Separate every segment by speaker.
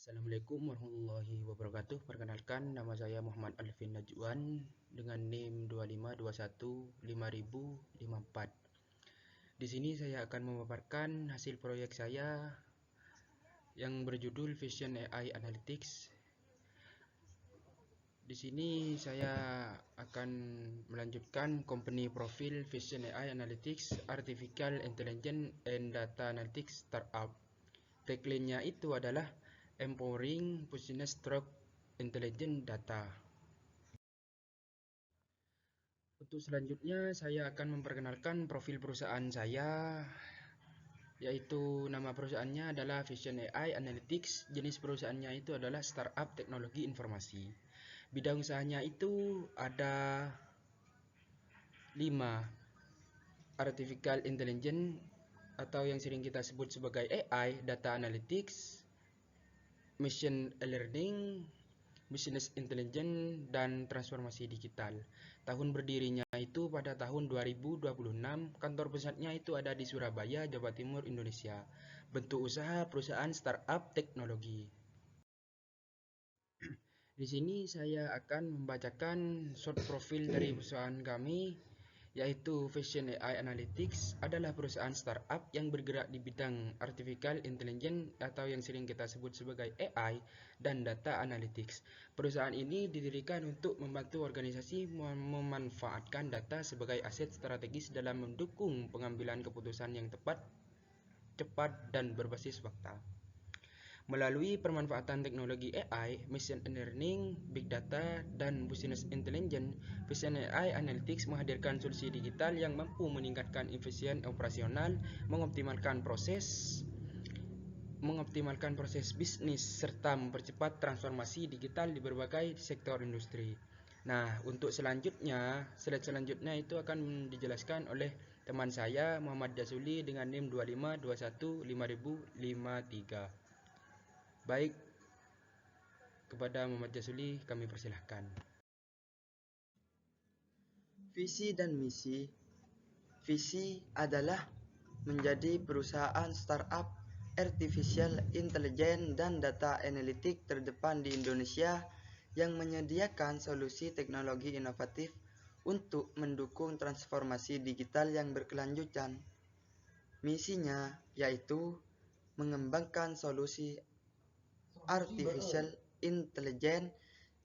Speaker 1: Assalamualaikum warahmatullahi wabarakatuh. Perkenalkan, nama saya Muhammad Alvin Najwan dengan NIM 25215054. Di sini saya akan memaparkan hasil proyek saya yang berjudul Vision AI Analytics. Di sini saya akan melanjutkan company profil Vision AI Analytics, Artificial Intelligence and Data Analytics Startup. Tagline-nya itu adalah Empowering Business Through Intelligent Data. Untuk selanjutnya saya akan memperkenalkan profil perusahaan saya, yaitu nama perusahaannya adalah Vision AI Analytics. Jenis perusahaannya itu adalah startup teknologi informasi. Bidang usahanya itu ada 5: Artificial Intelligence atau yang sering kita sebut sebagai AI, Data Analytics, Machine Learning, Business Intelligence, dan transformasi digital. Tahun berdirinya itu pada tahun 2026. Kantor pusatnya itu ada di Surabaya, Jawa Timur, Indonesia. Bentuk usaha perusahaan startup teknologi. Di sini saya akan membacakan short profil dari perusahaan kami, yaitu Vision AI Analytics adalah perusahaan startup yang bergerak di bidang Artificial Intelligence atau yang sering kita sebut sebagai AI dan Data Analytics. Perusahaan ini didirikan untuk membantu organisasi memanfaatkan data sebagai aset strategis dalam mendukung pengambilan keputusan yang tepat, cepat, dan berbasis fakta. Melalui pemanfaatan teknologi AI, Machine Learning, Big Data, dan Business Intelligence, Vision AI Analytics menghadirkan solusi digital yang mampu meningkatkan efisien operasional, mengoptimalkan proses bisnis, serta mempercepat transformasi digital di berbagai sektor industri. Nah, untuk slide selanjutnya itu akan dijelaskan oleh teman saya Muhammad Jasuli dengan NIM 25215053. Baik, kepada Muhammad Jasuli kami persilahkan.
Speaker 2: Visi dan misi. Visi adalah menjadi perusahaan startup Artificial Intelligence dan Data Analytics terdepan di Indonesia yang menyediakan solusi teknologi inovatif untuk mendukung transformasi digital yang berkelanjutan. Misinya yaitu mengembangkan solusi Artificial Intelligence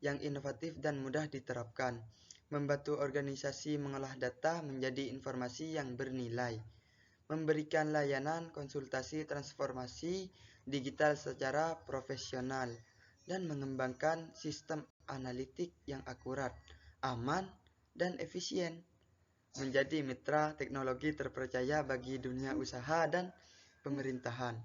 Speaker 2: yang inovatif dan mudah diterapkan, membantu organisasi mengolah data menjadi informasi yang bernilai, memberikan layanan konsultasi transformasi digital secara profesional, dan mengembangkan sistem analitik yang akurat, aman, dan efisien, menjadi mitra teknologi terpercaya bagi dunia usaha dan pemerintahan.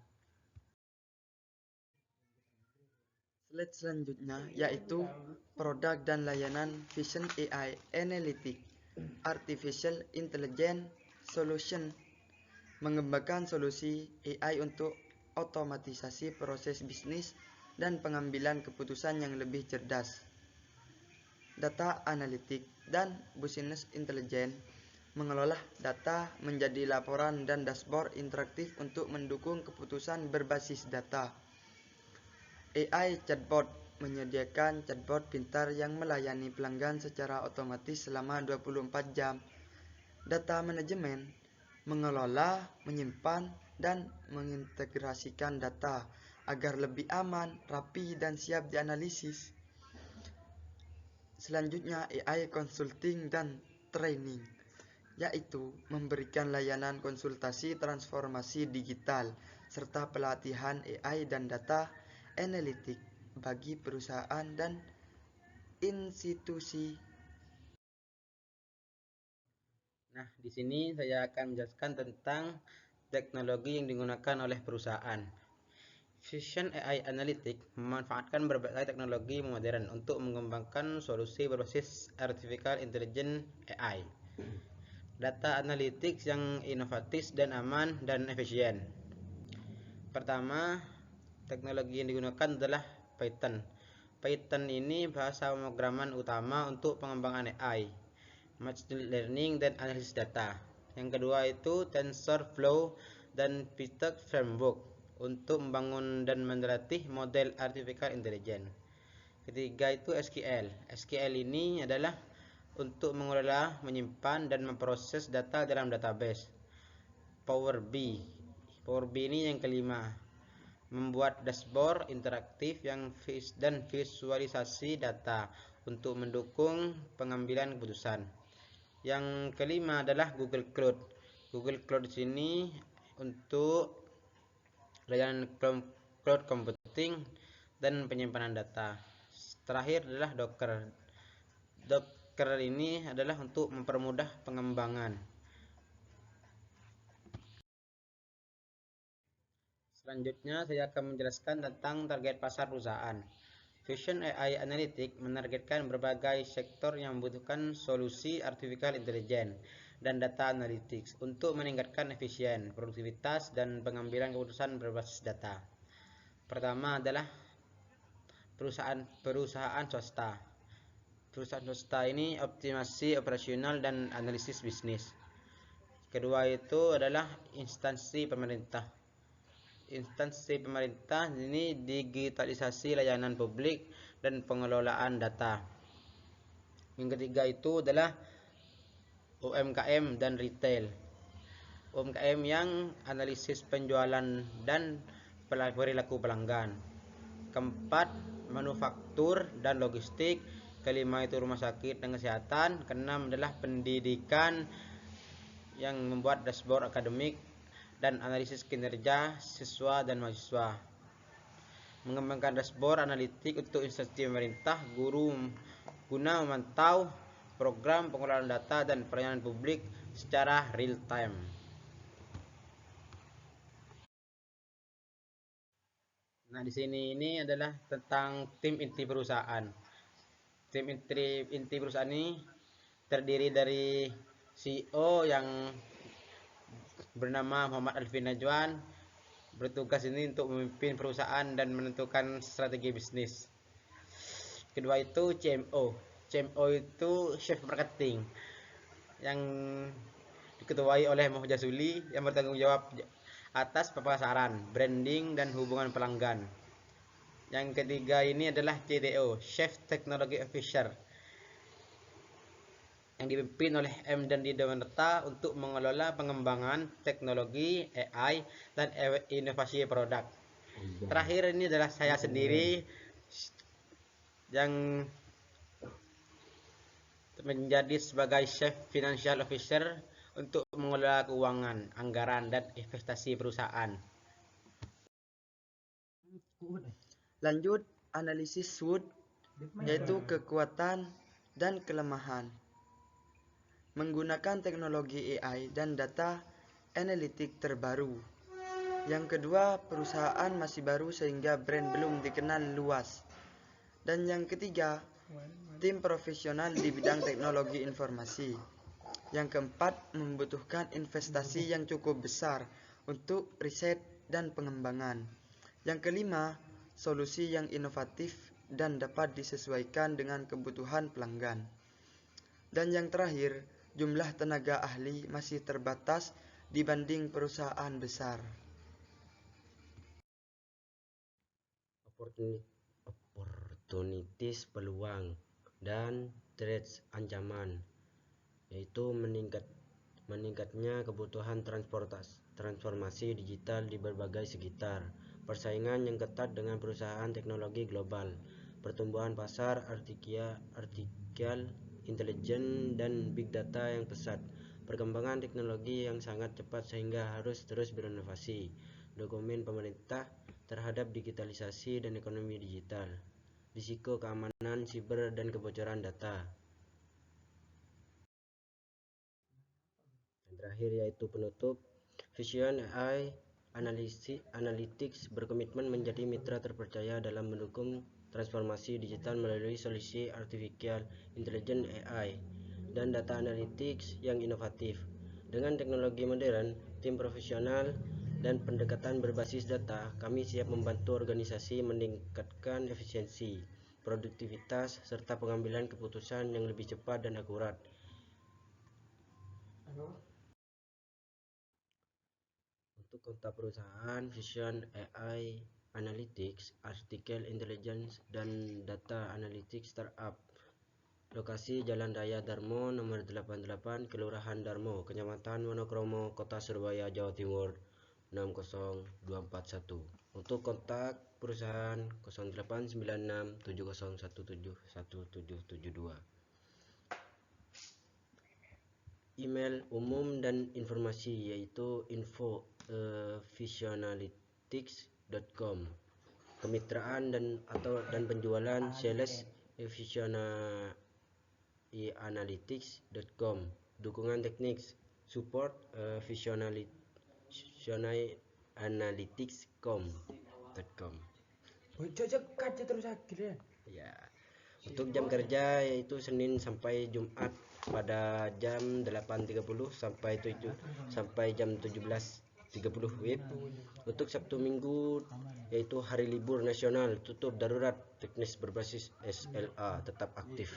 Speaker 2: Slide selanjutnya yaitu produk dan layanan Vision AI Analytics Artificial Intelligence Solution, mengembangkan solusi AI untuk otomatisasi proses bisnis dan pengambilan keputusan yang lebih cerdas. Data Analytics dan Business Intelligence mengelola data menjadi laporan dan dashboard interaktif untuk mendukung keputusan berbasis data. AI Chatbot menyediakan chatbot pintar yang melayani pelanggan secara otomatis selama 24 jam. Data manajemen mengelola, menyimpan, dan mengintegrasikan data agar lebih aman, rapi, dan siap dianalisis. Selanjutnya AI Consulting dan Training, yaitu memberikan layanan konsultasi transformasi digital serta pelatihan AI dan data analitik bagi perusahaan dan institusi.
Speaker 1: Nah, di sini saya akan menjelaskan tentang teknologi yang digunakan oleh perusahaan. Vision AI Analytics memanfaatkan berbagai teknologi modern untuk mengembangkan solusi berbasis Artificial Intelligence AI. Data Analytics yang inovatif dan aman dan efisien. Pertama, teknologi yang digunakan adalah Python. Python ini bahasa pemrograman utama untuk pengembangan AI, machine learning, dan analisis data. Yang kedua itu TensorFlow dan PyTorch Framework
Speaker 3: untuk membangun dan melatih model artificial intelligence. Ketiga itu SQL. SQL ini adalah untuk mengelola, menyimpan, dan memproses data dalam database. Power BI. Power BI ini yang kelima, membuat dashboard interaktif dan visualisasi data untuk mendukung pengambilan keputusan. Yang kelima adalah Google Cloud. Google Cloud di sini untuk layanan cloud computing dan penyimpanan data. Terakhir adalah Docker. Docker ini adalah untuk mempermudah pengembangan. Selanjutnya saya akan menjelaskan tentang target pasar perusahaan. Vision AI Analytics menargetkan berbagai sektor yang membutuhkan solusi artificial intelligence dan data analytics untuk meningkatkan efisien, produktivitas, dan pengambilan keputusan berbasis data. Pertama adalah perusahaan swasta. Perusahaan swasta ini optimasi operasional dan analisis bisnis. Kedua itu adalah instansi pemerintah. Instansi pemerintah ini digitalisasi layanan publik dan pengelolaan data. Yang ketiga itu adalah UMKM dan retail. UMKM yang analisis penjualan dan perilaku pelanggan. Keempat, manufaktur dan logistik. Kelima itu rumah sakit dan kesehatan. Keenam adalah pendidikan yang membuat dashboard akademik dan analisis kinerja siswa dan mahasiswa. Mengembangkan dashboard analitik untuk instansi pemerintah, guru guna memantau program pengelolaan data dan pelayanan publik secara real time. Nah, di sini ini adalah tentang tim inti perusahaan. Tim inti perusahaan ini terdiri dari CEO yang bernama Muhammad Alvin Najwan, bertugas ini untuk memimpin perusahaan dan menentukan strategi bisnis. Kedua itu CMO. CMO itu chef marketing yang diketuai oleh Muhammad Jasuli yang bertanggung jawab atas pemasaran, branding, dan hubungan pelanggan. Yang ketiga ini adalah CTO, Chief Technology Officer, yang dipimpin oleh M dan Didewanata untuk mengelola pengembangan teknologi AI dan inovasi produk. Terakhir ini adalah saya sendiri yang menjadi sebagai Chief Financial Officer untuk mengelola keuangan, anggaran, dan investasi perusahaan.
Speaker 2: Lanjut, analisis SWOT, yaitu kekuatan dan kelemahan. Menggunakan teknologi AI dan data analitik terbaru. Yang kedua, perusahaan masih baru sehingga brand belum dikenal luas. Dan yang ketiga, tim profesional di bidang teknologi informasi. Yang keempat, membutuhkan investasi yang cukup besar untuk riset dan pengembangan. Yang kelima, solusi yang inovatif dan dapat disesuaikan dengan kebutuhan pelanggan. Dan yang terakhir, jumlah tenaga ahli masih terbatas dibanding perusahaan besar.
Speaker 3: Opportunities, peluang, dan threats, ancaman, yaitu meningkatnya kebutuhan transformasi digital di berbagai sekitar, persaingan yang ketat dengan perusahaan teknologi global, pertumbuhan pasar artificial intelligence dan big data yang pesat, perkembangan teknologi yang sangat cepat sehingga harus terus berinovasi, dokumen pemerintah terhadap digitalisasi dan ekonomi digital, risiko keamanan siber dan kebocoran data. Yang terakhir yaitu penutup, Vision AI Analytics berkomitmen menjadi mitra terpercaya dalam mendukung transformasi digital melalui solusi artificial intelligence AI dan data analytics yang inovatif. Dengan teknologi modern, tim profesional, dan pendekatan berbasis data, kami siap membantu organisasi meningkatkan efisiensi, produktivitas, serta pengambilan keputusan yang lebih cepat dan akurat.
Speaker 4: untuk kontak perusahaan, Vision AI Analytics, Artificial Intelligence, dan Data Analytics Startup. Lokasi Jalan Raya Darmo nomor 88, Kelurahan Darmo, Kecamatan Wonokromo, Kota Surabaya, Jawa Timur 60241. Untuk kontak perusahaan 0896 7017 1772. Email umum dan informasi yaitu info@visionalytics.com. Kemitraan dan penjualan sales visionalytics.com. Dukungan teknik support visionalytics.com.
Speaker 1: terus akhirnya.
Speaker 4: Ya. Untuk jam kerja yaitu Senin sampai Jumat pada jam 8.30 sampai jam 17.30 WIB. Untuk Sabtu Minggu yaitu hari libur nasional, tutup darurat, teknis berbasis SLA tetap aktif.